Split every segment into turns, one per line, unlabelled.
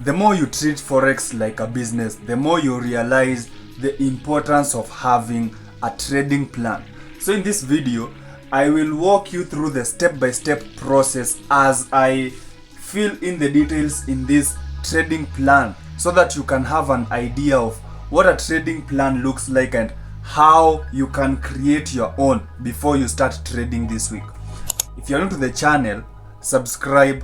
the more you treat Forex like a business, the more you realize the importance of having a trading plan. So in this video, I will walk you through the step-by-step process as I fill in the details in this trading plan so that you can have an idea of what a trading plan looks like and how you can create your own before you start trading this week. If you're new to the channel, subscribe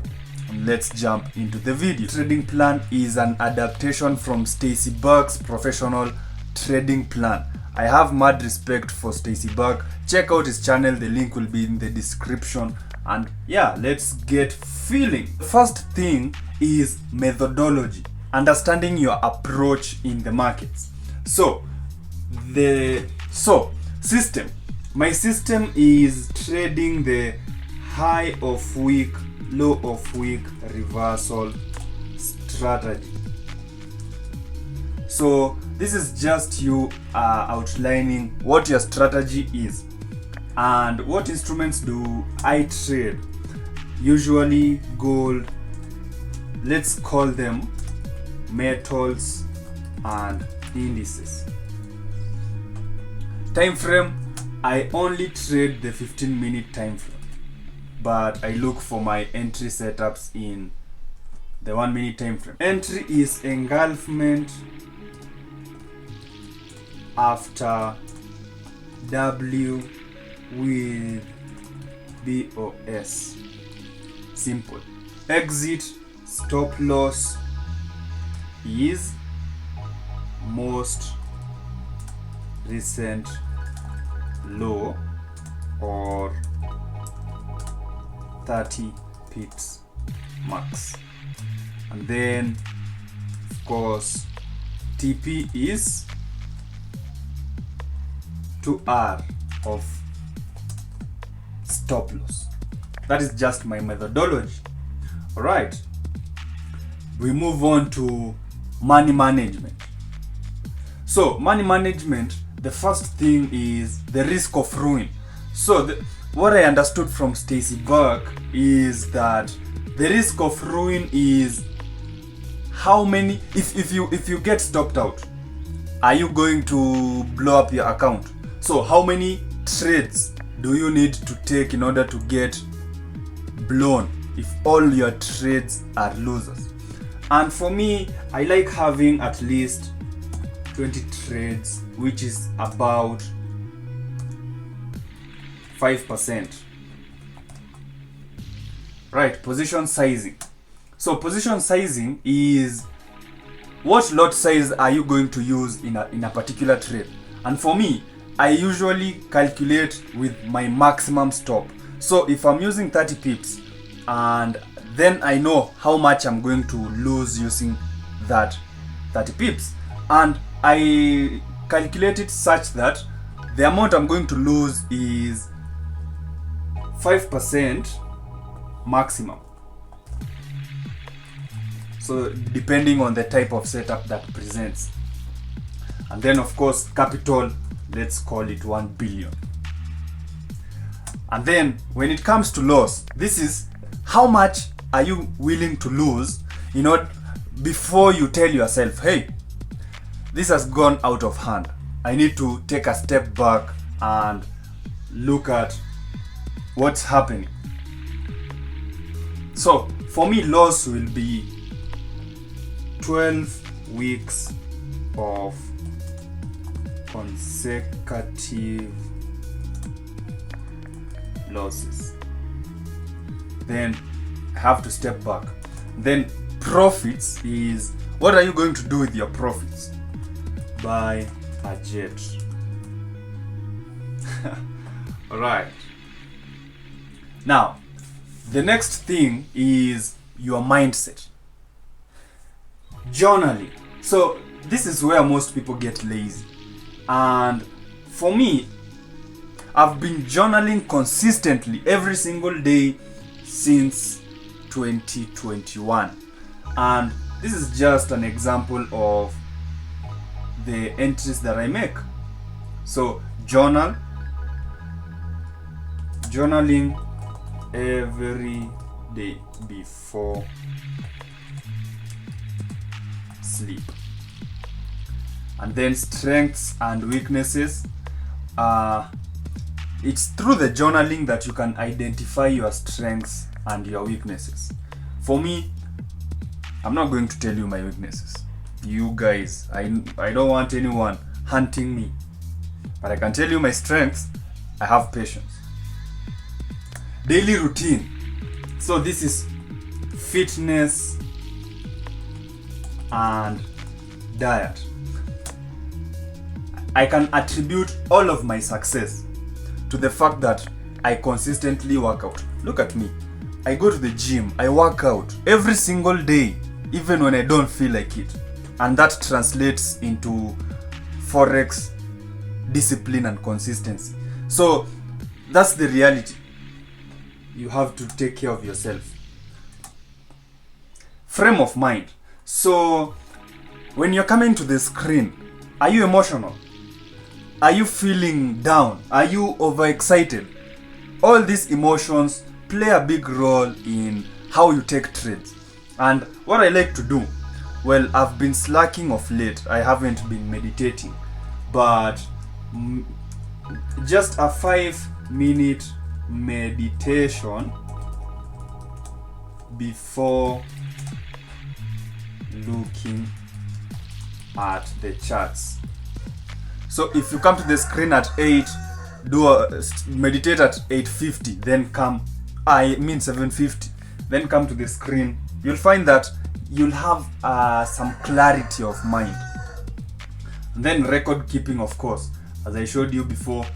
and let's jump into the video. Trading plan is an adaptation from Stacy Buck's professional trading plan. I have mad respect for Stacy Buck. Check out his channel, the link will be in the description. And yeah, let's get feeling. The first thing is methodology, understanding your approach in the markets. System. My system is trading the high of week, low of week reversal strategy. So this is just you outlining what your strategy is and what instruments do I trade. Usually gold, let's call them metals and indices. Time frame, I only trade the 15-minute time frame, but I look for my entry setups in the 1-minute time frame. Entry is engulfment after W with BOS. Simple. Exit stop loss is most recent low or 30 pips max. And then of course TP is 2R of stop loss. That is just my methodology. All right, we move on to money management. So money management, the first thing is the risk of ruin. So what I understood from Stacy Buck is that the risk of ruin is how many, if you get stopped out, are you going to blow up your account? So how many trades do you need to take in order to get blown if all your trades are losers? And for me, I like having at least 20 trades, which is about 5%. Right, position sizing. So position sizing is what lot size are you going to use in a particular trade. And for me, I usually calculate with my maximum stop. So if I'm using 30 pips and then I know how much I'm going to lose using that 30 pips, and I calculate it such that the amount I'm going to lose is 5% maximum. So depending on the type of setup that presents. And then of course capital, let's call it 1 billion. And then when it comes to loss, this is how much are you willing to lose, before you tell yourself, hey, this has gone out of hand. I need to take a step back and look at what's happening. So for me, loss will be 12 weeks of consecutive losses. Then I have to step back. Then profits is, what are you going to do with your profits? Buy a jet. All right. Now, the next thing is your mindset. Journaling. So this is where most people get lazy. And for me, I've been journaling consistently every single day since 2021. And this is just an example of the entries that I make. So journaling every day before sleep. And then strengths and weaknesses. It's through the journaling that you can identify your strengths and your weaknesses. For me, I'm not going to tell you my weaknesses. You guys, I don't want anyone hunting me. But I can tell you my strengths. I have patience. Daily routine. So this is fitness and diet. I can attribute all of my success to the fact that I consistently work out. Look at me. I go to the gym, I work out every single day, even when I don't feel like it. And that translates into Forex discipline and consistency. So that's the reality. You have to take care of yourself. Frame of mind. So when you're coming to the screen, are you emotional? Are you feeling down? Are you overexcited? All these emotions play a big role in how you take trades. And what I like to do, well, I've been slacking of late. I haven't been meditating, but just a 5-minute meditation before looking at the charts. So if you come to the screen at 8, meditate at 8:50, then 7:50, then come to the screen, you'll find that you'll have some clarity of mind. And then record keeping, of course, as I showed you before.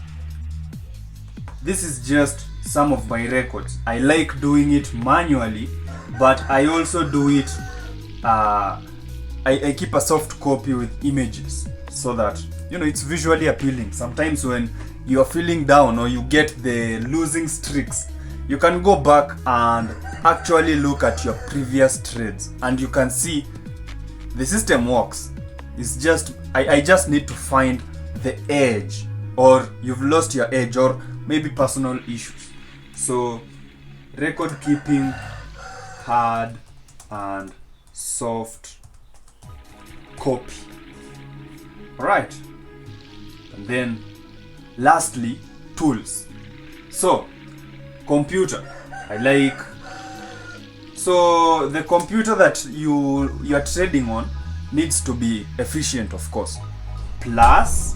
This is just some of my records. I like doing it manually, but I also do it, I keep a soft copy with images so that, it's visually appealing. Sometimes when you're feeling down or you get the losing streaks, you can go back and actually look at your previous trades and you can see the system works. It's just, I just need to find the edge, or you've lost your edge, or maybe personal issues. So record keeping, hard and soft copy. Alright. And then lastly, tools. So computer, so the computer that you're trading on needs to be efficient, of course. Plus,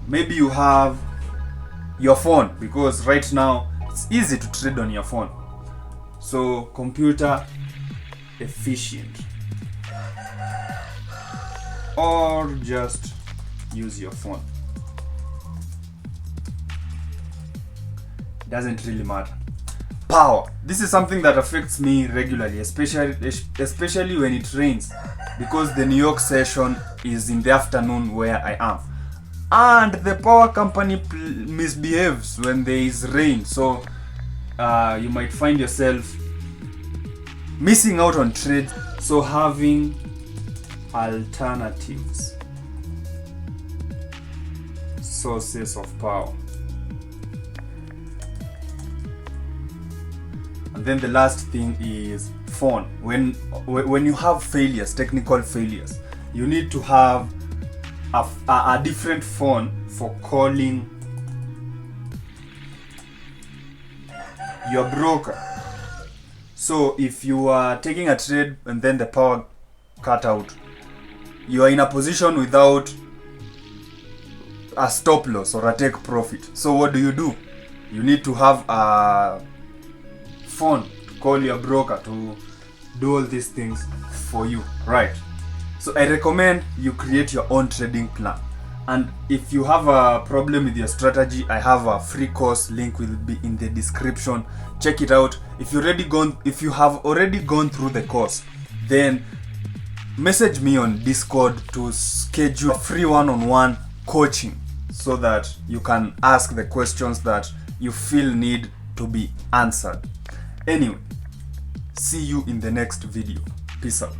maybe you have your phone, because right now it's easy to trade on your phone. So computer efficient, or just use your phone. Doesn't really matter. Power. This is something that affects me regularly, especially when it rains, because the New York session is in the afternoon where I am, and the power company misbehaves when there is rain. So you might find yourself missing out on trades. So having alternatives, sources of power. And then the last thing is phone. When you have failures, technical failures, you need to have a different phone for calling your broker. So if you are taking a trade and then the power cut out, you are in a position without a stop loss or a take profit. So what do? You need to have a phone to call your broker to do all these things for you, right? So I recommend you create your own trading plan. And if you have a problem with your strategy, I have a free course. Link will be in the description. Check it out. If you have already gone through the course, then message me on Discord to schedule a free one-on-one coaching so that you can ask the questions that you feel need to be answered. Anyway, see you in the next video. Peace out.